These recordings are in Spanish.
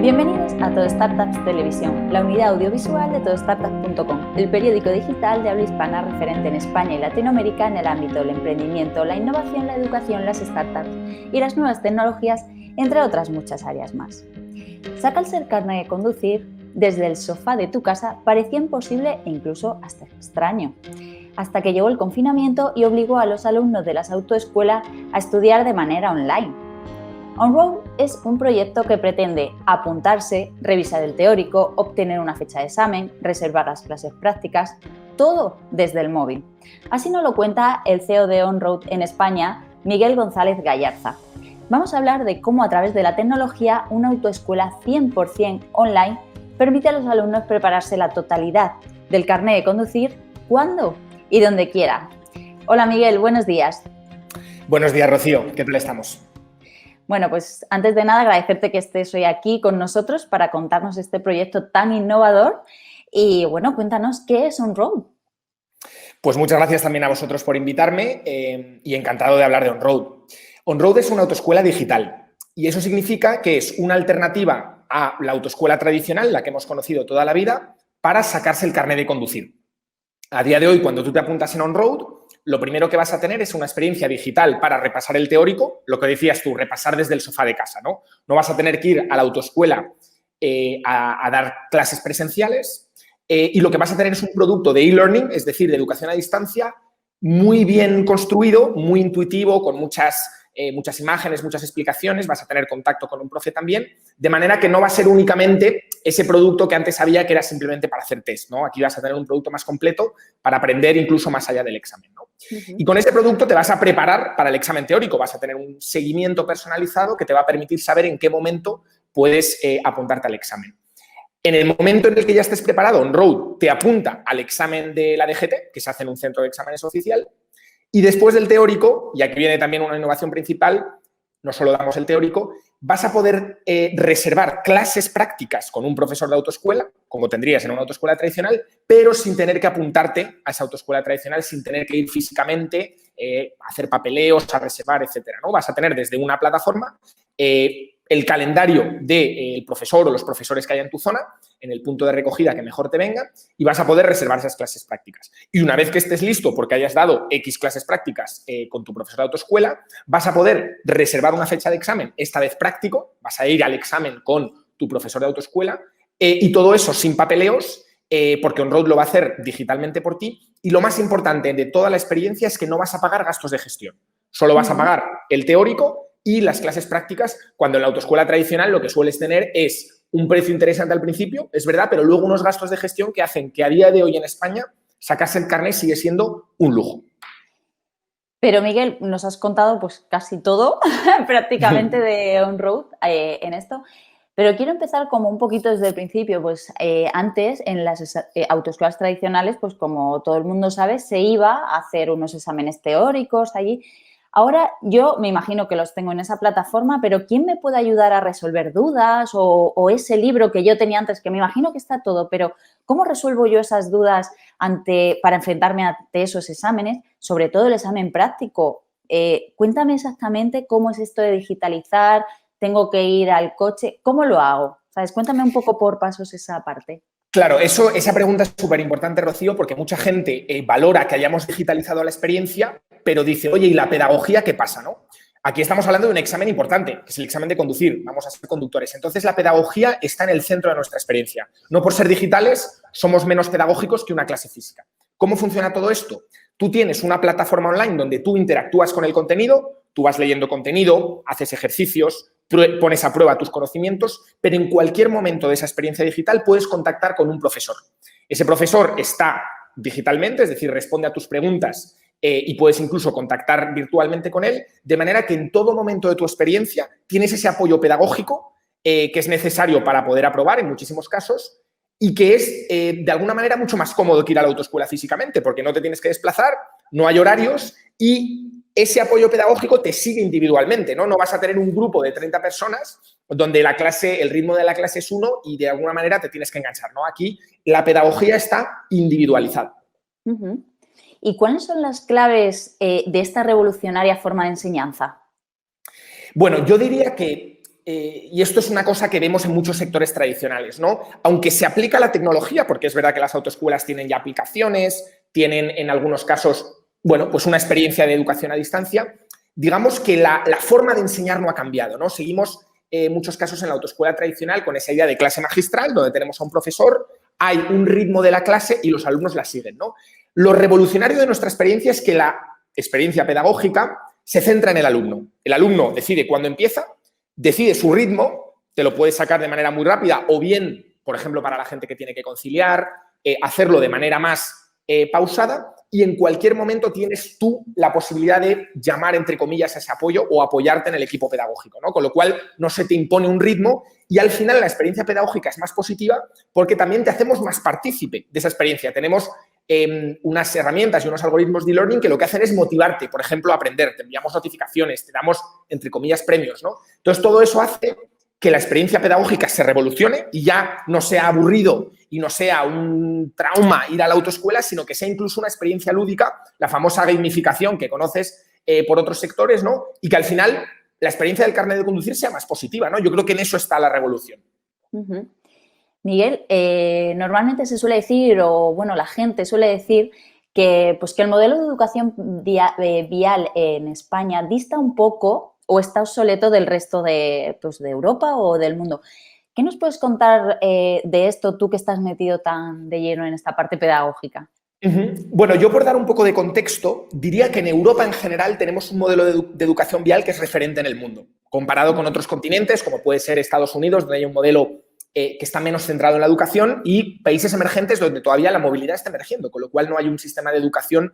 Bienvenidos a Todo Startups Televisión, la unidad audiovisual de todostartups.com, el periódico digital de habla hispana referente en España y Latinoamérica en el ámbito del emprendimiento, la innovación, la educación, las startups y las nuevas tecnologías, entre otras muchas áreas más. Sacarse el carnet de conducir desde el sofá de tu casa parecía imposible e incluso hasta extraño, hasta que llegó el confinamiento y obligó a los alumnos de las autoescuelas a estudiar de manera online. OnRoad es un proyecto que pretende apuntarse, revisar el teórico, obtener una fecha de examen, reservar las clases prácticas, todo desde el móvil. Así nos lo cuenta el CEO de OnRoad en España, Miguel González Gallarza. Vamos a hablar de cómo a través de la tecnología una autoescuela 100% online permite a los alumnos prepararse la totalidad del carnet de conducir cuando y donde quiera. Hola Miguel, buenos días. Buenos días, Rocío. ¿Qué tal estamos? Bueno, pues antes de nada agradecerte que estés hoy aquí con nosotros para contarnos este proyecto tan innovador y bueno, cuéntanos qué es OnRoad. Pues muchas gracias también a vosotros por invitarme y encantado de hablar de OnRoad. OnRoad es una autoescuela digital y eso significa que es una alternativa a la autoescuela tradicional, la que hemos conocido toda la vida, para sacarse el carnet de conducir. A día de hoy, cuando tú te apuntas en OnRoad, lo primero que vas a tener es una experiencia digital para repasar el teórico, lo que decías tú, repasar desde el sofá de casa, ¿no? No vas a tener que ir a la autoescuela a dar clases presenciales y lo que vas a tener es un producto de e-learning, es decir, de educación a distancia, muy bien construido, muy intuitivo, con muchas imágenes, muchas explicaciones, vas a tener contacto con un profe también, de manera que no va a ser únicamente ese producto que antes había que era simplemente para hacer test, ¿no? Aquí vas a tener un producto más completo para aprender incluso más allá del examen, ¿no? Y con ese producto te vas a preparar para el examen teórico, vas a tener un seguimiento personalizado que te va a permitir saber en qué momento puedes apuntarte al examen. En el momento en el que ya estés preparado, OnRoad te apunta al examen de la DGT, que se hace en un centro de exámenes oficial, y después del teórico, y aquí viene también una innovación principal, no solo damos el teórico, vas a poder reservar clases prácticas con un profesor de autoescuela, como tendrías en una autoescuela tradicional, pero sin tener que apuntarte a esa autoescuela tradicional, sin tener que ir físicamente a hacer papeleos, a reservar, etcétera, ¿no? Vas a tener desde una plataforma el calendario del profesor o los profesores que haya en tu zona, en el punto de recogida que mejor te venga, y vas a poder reservar esas clases prácticas. Y una vez que estés listo porque hayas dado X clases prácticas con tu profesor de autoescuela, vas a poder reservar una fecha de examen, esta vez práctico, vas a ir al examen con tu profesor de autoescuela y todo eso sin papeleos, porque OnRoad lo va a hacer digitalmente por ti. Y lo más importante de toda la experiencia es que no vas a pagar gastos de gestión. Solo vas a pagar el teórico y las clases prácticas, cuando en la autoescuela tradicional lo que sueles tener es un precio interesante al principio, es verdad, pero luego unos gastos de gestión que hacen que a día de hoy en España sacarse el carnet sigue siendo un lujo. Pero Miguel, nos has contado pues casi todo prácticamente de OnRoad en esto. Pero quiero empezar como un poquito desde el principio, pues antes en las autoescuelas tradicionales, pues como todo el mundo sabe, se iba a hacer unos exámenes teóricos allí. Ahora yo me imagino que los tengo en esa plataforma, pero ¿quién me puede ayudar a resolver dudas o ese libro que yo tenía antes, que me imagino que está todo, pero ¿cómo resuelvo yo esas dudas para enfrentarme ante esos exámenes, sobre todo el examen práctico? Cuéntame exactamente cómo es esto de digitalizar. ¿Tengo que ir al coche? ¿Cómo lo hago? ¿Sabes? Cuéntame un poco por pasos esa parte. Claro, esa pregunta es súper importante, Rocío, porque mucha gente valora que hayamos digitalizado la experiencia, pero dice, oye, ¿y la pedagogía qué pasa, no? Aquí estamos hablando de un examen importante, que es el examen de conducir. Vamos a ser conductores. Entonces, la pedagogía está en el centro de nuestra experiencia. No por ser digitales somos menos pedagógicos que una clase física. ¿Cómo funciona todo esto? Tú tienes una plataforma online donde tú interactúas con el contenido, tú vas leyendo contenido, haces ejercicios, pones a prueba tus conocimientos, pero en cualquier momento de esa experiencia digital puedes contactar con un profesor. Ese profesor está digitalmente, es decir, responde a tus preguntas y puedes incluso contactar virtualmente con él, de manera que en todo momento de tu experiencia tienes ese apoyo pedagógico que es necesario para poder aprobar en muchísimos casos y que es de alguna manera mucho más cómodo que ir a la autoescuela físicamente, porque no te tienes que desplazar, no hay horarios y ese apoyo pedagógico te sigue individualmente, ¿no? No vas a tener un grupo de 30 personas donde el ritmo de la clase es uno y de alguna manera te tienes que enganchar, ¿no? Aquí la pedagogía está individualizada. ¿Y cuáles son las claves de esta revolucionaria forma de enseñanza? Bueno, yo diría que y esto es una cosa que vemos en muchos sectores tradicionales, ¿no? Aunque se aplica la tecnología, porque es verdad que las autoescuelas tienen ya aplicaciones, tienen en algunos casos, bueno, pues una experiencia de educación a distancia, digamos que la forma de enseñar no ha cambiado, ¿no? Seguimos en muchos casos en la autoescuela tradicional con esa idea de clase magistral, donde tenemos a un profesor, hay un ritmo de la clase y los alumnos la siguen, ¿no? Lo revolucionario de nuestra experiencia es que la experiencia pedagógica se centra en el alumno. El alumno decide cuándo empieza, decide su ritmo, te lo puedes sacar de manera muy rápida o bien, por ejemplo, para la gente que tiene que conciliar, hacerlo de manera más pausada y en cualquier momento tienes tú la posibilidad de llamar, entre comillas, a ese apoyo o apoyarte en el equipo pedagógico, ¿no? Con lo cual no se te impone un ritmo y al final la experiencia pedagógica es más positiva porque también te hacemos más partícipe de esa experiencia. Tenemos unas herramientas y unos algoritmos de e-learning que lo que hacen es motivarte, por ejemplo, a aprender. Te enviamos notificaciones, te damos, entre comillas, premios, ¿no? Entonces, todo eso hace que la experiencia pedagógica se revolucione y ya no sea aburrido y no sea un trauma ir a la autoescuela, sino que sea incluso una experiencia lúdica, la famosa gamificación que conoces por otros sectores, ¿no? Y que al final la experiencia del carnet de conducir sea más positiva, ¿no? Yo creo que en eso está la revolución. Uh-huh. Miguel, normalmente se suele decir, o bueno, la gente suele decir que, pues, que el modelo de educación vial en España dista un poco o está obsoleto del resto de, pues, de Europa o del mundo. ¿Qué nos puedes contar de esto, tú que estás metido tan de lleno en esta parte pedagógica? Bueno, yo por dar un poco de contexto, diría que en Europa en general tenemos un modelo de educación vial que es referente en el mundo, comparado con otros continentes, como puede ser Estados Unidos, donde hay un modelo que está menos centrado en la educación, y países emergentes donde todavía la movilidad está emergiendo, con lo cual no hay un sistema de educación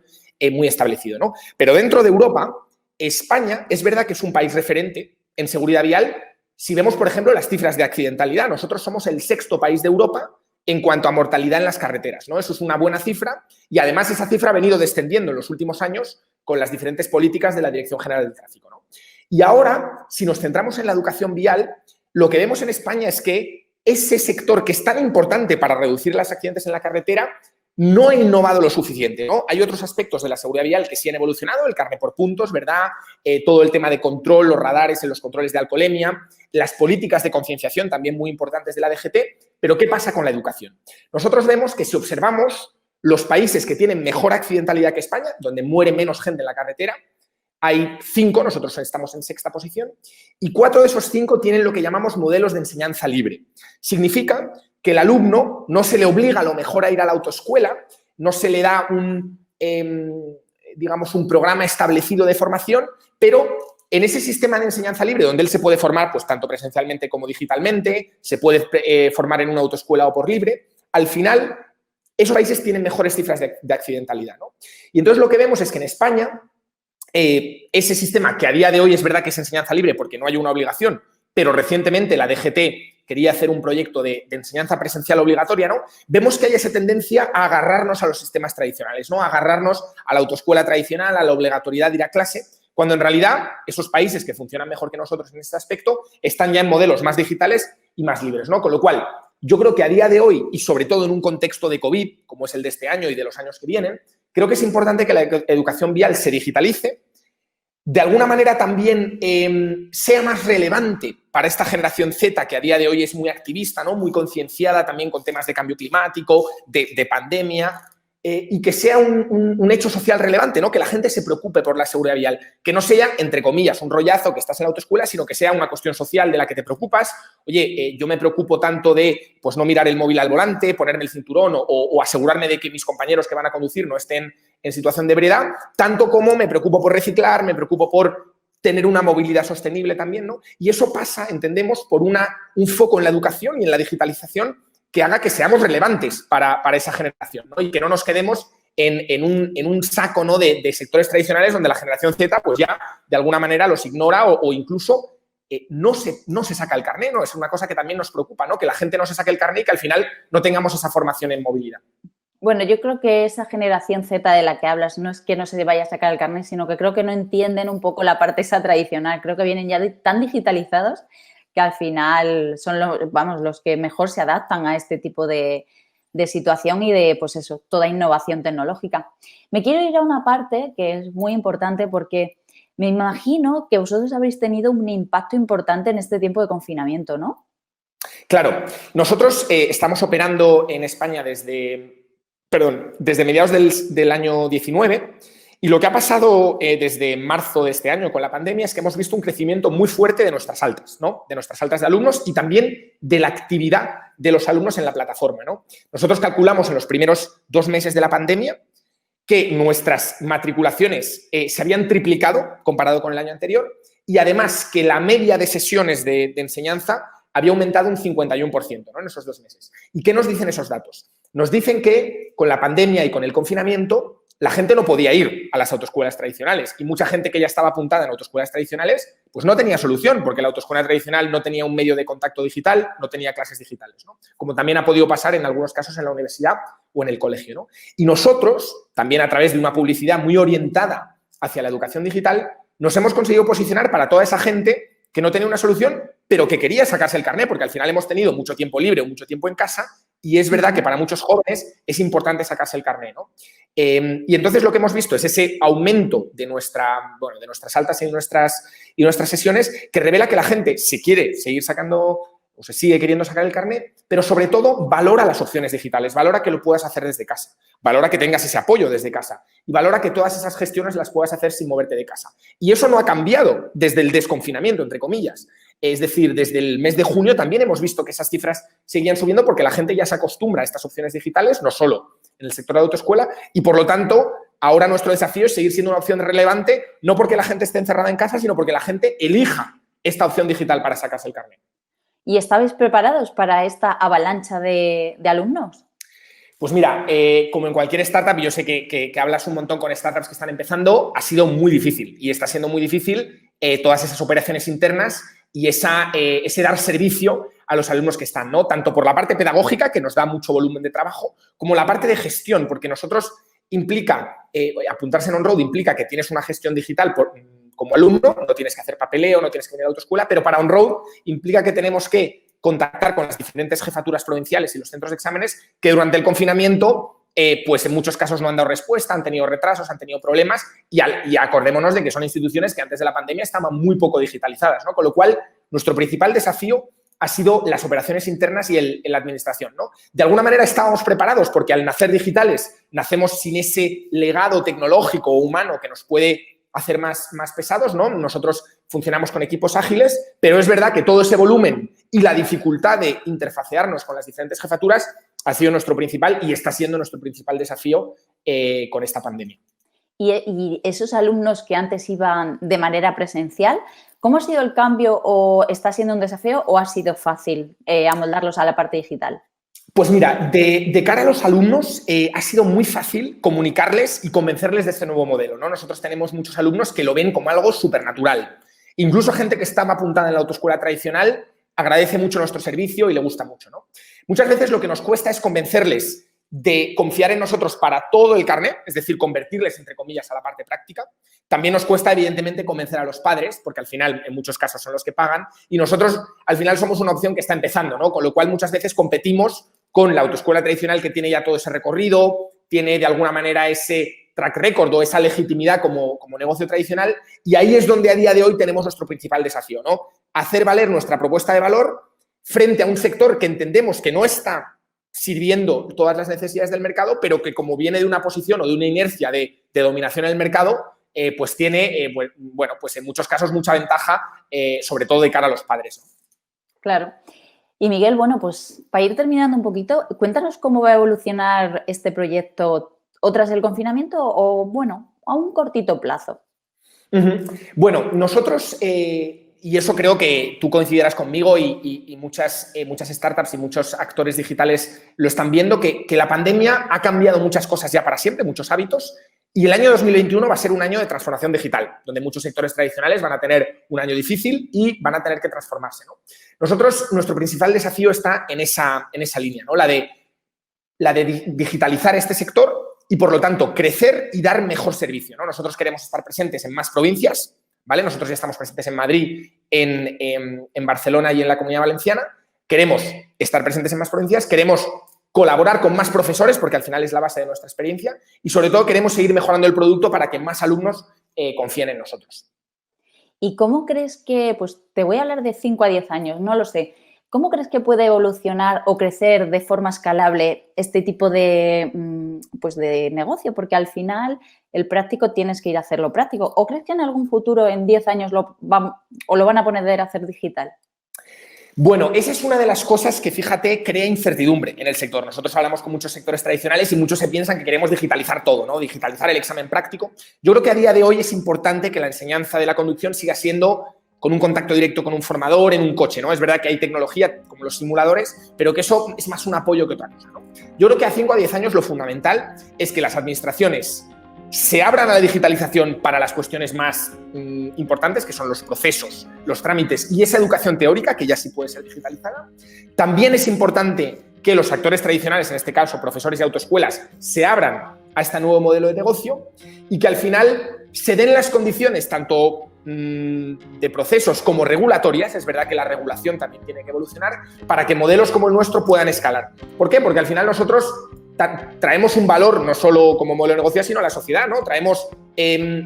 muy establecido, ¿no? Pero dentro de Europa, España es verdad que es un país referente en seguridad vial. Si vemos, por ejemplo, las cifras de accidentalidad, nosotros somos el 6º país de Europa en cuanto a mortalidad en las carreteras, ¿no? Eso es una buena cifra y además esa cifra ha venido descendiendo en los últimos años con las diferentes políticas de la Dirección General del Tráfico, ¿no? Y ahora, si nos centramos en la educación vial, lo que vemos en España es que ese sector que es tan importante para reducir los accidentes en la carretera no ha innovado lo suficiente, ¿no? Hay otros aspectos de la seguridad vial que sí han evolucionado, el carné por puntos, ¿verdad? Todo el tema de control, los radares en los controles de alcoholemia, las políticas de concienciación también muy importantes de la DGT, pero ¿qué pasa con la educación? Nosotros vemos que si observamos los países que tienen mejor accidentalidad que España, donde muere menos gente en la carretera, hay 5, nosotros estamos en 6ª posición, y 4 de esos 5 tienen lo que llamamos modelos de enseñanza libre. Significa que el alumno no se le obliga a lo mejor a ir a la autoescuela, no se le da digamos, un programa establecido de formación, pero en ese sistema de enseñanza libre, donde él se puede formar pues, tanto presencialmente como digitalmente, se puede formar en una autoescuela o por libre, al final esos países tienen mejores cifras de accidentalidad, ¿no? Y entonces lo que vemos es que en España ese sistema, que a día de hoy es verdad que es enseñanza libre porque no hay una obligación, pero recientemente la DGT quería hacer un proyecto de enseñanza presencial obligatoria, ¿no? Vemos que hay esa tendencia a agarrarnos a los sistemas tradicionales, ¿no? A agarrarnos a la autoescuela tradicional, a la obligatoriedad de ir a clase, cuando en realidad esos países que funcionan mejor que nosotros en este aspecto están ya en modelos más digitales y más libres, ¿no? Con lo cual, yo creo que a día de hoy, y sobre todo en un contexto de COVID, como es el de este año y de los años que vienen, creo que es importante que la educación vial se digitalice, de alguna manera también sea más relevante para esta generación Z, que a día de hoy es muy activista, ¿no? Muy concienciada también con temas de cambio climático, de pandemia, y que sea un hecho social relevante, ¿no? Que la gente se preocupe por la seguridad vial, que no sea, entre comillas, un rollazo que estás en la autoescuela, sino que sea una cuestión social de la que te preocupas. Oye, yo me preocupo tanto de pues, no mirar el móvil al volante, ponerme el cinturón o asegurarme de que mis compañeros que van a conducir no estén en situación de ebriedad, tanto como me preocupo por reciclar, me preocupo por tener una movilidad sostenible también, ¿no? Y eso pasa, entendemos, por un foco en la educación y en la digitalización que haga que seamos relevantes para esa generación, ¿no? Y que no nos quedemos en un saco, ¿no? de sectores tradicionales donde la generación Z pues ya de alguna manera los ignora o incluso no se saca el carné, ¿no? Es una cosa que también nos preocupa, ¿no? Que la gente no se saque el carné y que al final no tengamos esa formación en movilidad. Bueno, yo creo que esa generación Z de la que hablas no es que no se vaya a sacar el carnet, sino que creo que no entienden un poco la parte esa tradicional. Creo que vienen ya tan digitalizados que al final son los que mejor se adaptan a este tipo de situación y de, pues eso, toda innovación tecnológica. Me quiero ir a una parte que es muy importante porque Me imagino que vosotros habréis tenido un impacto importante en este tiempo de confinamiento, ¿no? Claro, nosotros estamos operando en España desde mediados del año 19 y lo que ha pasado desde marzo de este año con la pandemia es que hemos visto un crecimiento muy fuerte de nuestras altas, ¿no? De nuestras altas de alumnos y también de la actividad de los alumnos en la plataforma, ¿no? Nosotros calculamos en los primeros 2 meses de la pandemia que nuestras matriculaciones se habían triplicado comparado con el año anterior y además que la media de sesiones de enseñanza había aumentado un 51%, ¿no? En esos 2 meses. ¿Y qué nos dicen esos datos? Nos dicen que con la pandemia y con el confinamiento la gente no podía ir a las autoescuelas tradicionales y mucha gente que ya estaba apuntada en autoescuelas tradicionales pues no tenía solución porque la autoescuela tradicional no tenía un medio de contacto digital, no tenía clases digitales, ¿no? Como también ha podido pasar en algunos casos en la universidad o en el colegio, ¿no? Y nosotros, también a través de una publicidad muy orientada hacia la educación digital, nos hemos conseguido posicionar para toda esa gente que no tenía una solución, pero que quería sacarse el carné, porque al final hemos tenido mucho tiempo libre o mucho tiempo en casa y es verdad que para muchos jóvenes es importante sacarse el carné, ¿no? Y entonces lo que hemos visto es ese aumento de nuestras altas y nuestras sesiones que revela que la gente se quiere seguir sacando o se sigue queriendo sacar el carné, pero sobre todo valora las opciones digitales, valora que lo puedas hacer desde casa, valora que tengas ese apoyo desde casa y valora que todas esas gestiones las puedas hacer sin moverte de casa. Y eso no ha cambiado desde el desconfinamiento, entre comillas. Es decir, desde el mes de junio también hemos visto que esas cifras seguían subiendo porque la gente ya se acostumbra a estas opciones digitales, no solo en el sector de autoescuela, y por lo tanto, ahora nuestro desafío es seguir siendo una opción relevante, no porque la gente esté encerrada en casa, sino porque la gente elija esta opción digital para sacarse el carnet. ¿Y estabais preparados para esta avalancha de alumnos? Pues mira, como en cualquier startup, yo sé que hablas un montón con startups que están empezando, ha sido muy difícil y está siendo muy difícil todas esas operaciones internas y ese dar servicio a los alumnos que están, ¿no? Tanto por la parte pedagógica, que nos da mucho volumen de trabajo, como la parte de gestión, porque nosotros apuntarse en OnRoad implica que tienes una gestión digital como alumno, no tienes que hacer papeleo, no tienes que venir a la autoescuela, pero para OnRoad implica que tenemos que contactar con las diferentes jefaturas provinciales y los centros de exámenes que durante el confinamiento, pues en muchos casos no han dado respuesta, han tenido retrasos, han tenido problemas y acordémonos de que son instituciones que antes de la pandemia estaban muy poco digitalizadas, ¿no? Con lo cual, nuestro principal desafío ha sido las operaciones internas y la administración, ¿no? De alguna manera estábamos preparados porque al nacer digitales nacemos sin ese legado tecnológico o humano que nos puede hacer más pesados, ¿no? Nosotros funcionamos con equipos ágiles, pero es verdad que todo ese volumen y la dificultad de interfacearnos con las diferentes jefaturas ha sido nuestro principal y está siendo nuestro principal desafío con esta pandemia. ¿Y esos alumnos que antes iban de manera presencial, cómo ha sido el cambio o está siendo un desafío o ha sido fácil amoldarlos a la parte digital? Pues mira, de cara a los alumnos ha sido muy fácil comunicarles y convencerles de este nuevo modelo, ¿no? Nosotros tenemos muchos alumnos que lo ven como algo supernatural. Incluso gente que estaba apuntada en la autoescuela tradicional agradece mucho nuestro servicio y le gusta mucho, ¿no? Muchas veces lo que nos cuesta es convencerles de confiar en nosotros para todo el carnet, es decir, convertirles, entre comillas, a la parte práctica. También nos cuesta, evidentemente, convencer a los padres, porque al final, en muchos casos, son los que pagan, y nosotros, al final, somos una opción que está empezando, ¿no? Con lo cual, muchas veces competimos con la autoescuela tradicional que tiene ya todo ese recorrido, tiene, de alguna manera, ese track record o esa legitimidad como negocio tradicional, y ahí es donde a día de hoy tenemos nuestro principal desafío, ¿no? Hacer valer nuestra propuesta de valor frente a un sector que entendemos que no está sirviendo todas las necesidades del mercado, pero que como viene de una posición o de una inercia de dominación en el mercado, pues tiene, bueno, pues en muchos casos mucha ventaja, sobre todo de cara a los padres, ¿no? Claro. Y Miguel, bueno, pues para ir terminando un poquito, cuéntanos cómo va a evolucionar este proyecto o tras el confinamiento o, bueno, a un cortito plazo. Bueno, nosotros, y eso creo que tú coincidirás conmigo y muchas startups y muchos actores digitales lo están viendo, que la pandemia ha cambiado muchas cosas ya para siempre, muchos hábitos, y el año 2021 va a ser un año de transformación digital, donde muchos sectores tradicionales van a tener un año difícil y van a tener que transformarse, ¿no? Nosotros, nuestro principal desafío está en esa línea, ¿no? La de digitalizar este sector y, por lo tanto, crecer y dar mejor servicio, ¿no? Nosotros queremos estar presentes en más provincias, ¿vale? Nosotros ya estamos presentes en Madrid, en Barcelona y en la Comunidad Valenciana. Queremos estar presentes en más provincias, queremos colaborar con más profesores, porque al final es la base de nuestra experiencia, y sobre todo queremos seguir mejorando el producto para que más alumnos confíen en nosotros. ¿Y cómo crees que, pues te voy a hablar de 5 a 10 años, no lo sé, ¿cómo crees que puede evolucionar o crecer de forma escalable este tipo de, pues de negocio? Porque al final el práctico tienes que ir a hacerlo práctico. ¿O crees que en algún futuro, en 10 años, lo van a poner a hacer digital? Bueno, esa es una de las cosas que, fíjate, crea incertidumbre en el sector. Nosotros hablamos con muchos sectores tradicionales y muchos se piensan que queremos digitalizar todo, ¿no? Digitalizar el examen práctico. Yo creo que a día de hoy es importante que la enseñanza de la conducción siga siendo con un contacto directo con un formador en un coche, ¿no? Es verdad que hay tecnología como los simuladores, pero que eso es más un apoyo que otra cosa, ¿no? Yo creo que a 5 a 10 años lo fundamental es que las administraciones se abran a la digitalización para las cuestiones más importantes, que son los procesos, los trámites y esa educación teórica, que ya sí puede ser digitalizada. También es importante que los actores tradicionales, en este caso profesores y autoescuelas, se abran a este nuevo modelo de negocio y que al final se den las condiciones tanto de procesos como regulatorias, es verdad que la regulación también tiene que evolucionar, para que modelos como el nuestro puedan escalar. ¿Por qué? Porque al final nosotros traemos un valor no solo como modelo de negocio, sino a la sociedad, ¿no? Traemos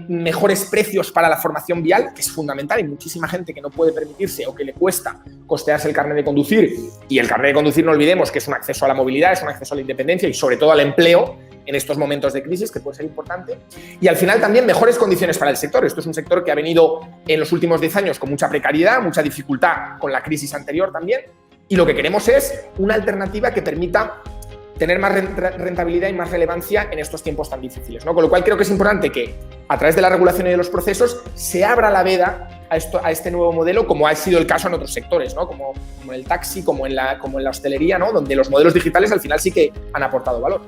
mejores precios para la formación vial, que es fundamental. Hay muchísima gente que no puede permitirse o que le cuesta costearse el carnet de conducir. Y el carnet de conducir, no olvidemos, que es un acceso a la movilidad, es un acceso a la independencia y sobre todo al empleo en estos momentos de crisis, que puede ser importante. Y al final también mejores condiciones para el sector. Esto es un sector que ha venido en los últimos 10 años con mucha precariedad, mucha dificultad con la crisis anterior también. Y lo que queremos es una alternativa que permita tener más rentabilidad y más relevancia en estos tiempos tan difíciles, ¿no? Con lo cual creo que es importante que a través de la regulación y de los procesos se abra la veda a este nuevo modelo, como ha sido el caso en otros sectores, ¿no? Como en el taxi, como en la hostelería, ¿no? Donde los modelos digitales al final sí que han aportado valor.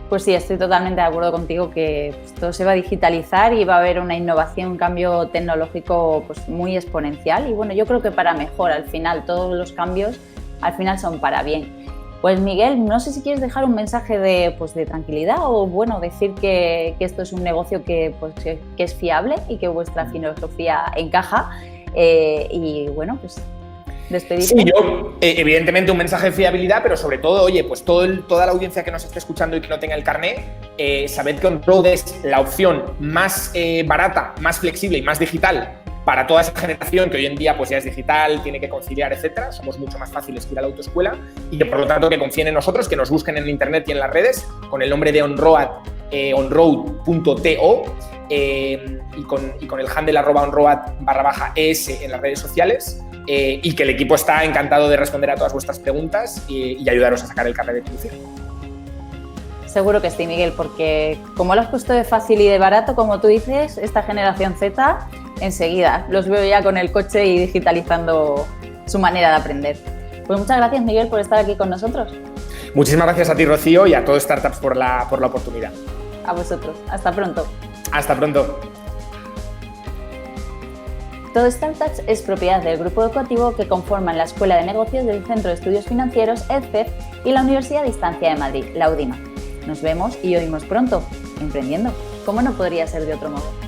Pues sí, estoy totalmente de acuerdo contigo que pues, todo se va a digitalizar y va a haber una innovación, un cambio tecnológico pues, muy exponencial y bueno, yo creo que para mejor al final, todos los cambios al final son para bien. Pues Miguel, no sé si quieres dejar un mensaje de tranquilidad o bueno, decir que esto es un negocio que es fiable y que vuestra filosofía encaja y bueno, pues despedirte. Sí, yo evidentemente un mensaje de fiabilidad, pero sobre todo, oye, pues toda la audiencia que nos esté escuchando y que no tenga el carné, sabed que OnRoad es la opción más barata, más flexible y más digital para toda esa generación que hoy en día pues ya es digital, tiene que conciliar, etcétera. Somos mucho más fáciles que ir a la autoescuela y que por lo tanto que confíen en nosotros, que nos busquen en internet y en las redes con el nombre de OnRoad, onroad.to y con el handle @onroad_es en las redes sociales y que el equipo está encantado de responder a todas vuestras preguntas y ayudaros a sacar el carnet de conducir. Seguro que sí, Miguel, porque como lo has puesto de fácil y de barato, como tú dices, esta generación Z, enseguida los veo ya con el coche y digitalizando su manera de aprender. Pues muchas gracias, Miguel, por estar aquí con nosotros. Muchísimas gracias a ti, Rocío, y a todo Startups por la oportunidad. A vosotros. Hasta pronto. Hasta pronto. Todo Startups es propiedad del grupo educativo que conforman la Escuela de Negocios del Centro de Estudios Financieros, el CEF, y la Universidad a Distancia de Madrid, la UDIMA. Nos vemos y oímos pronto, emprendiendo, como no podría ser de otro modo.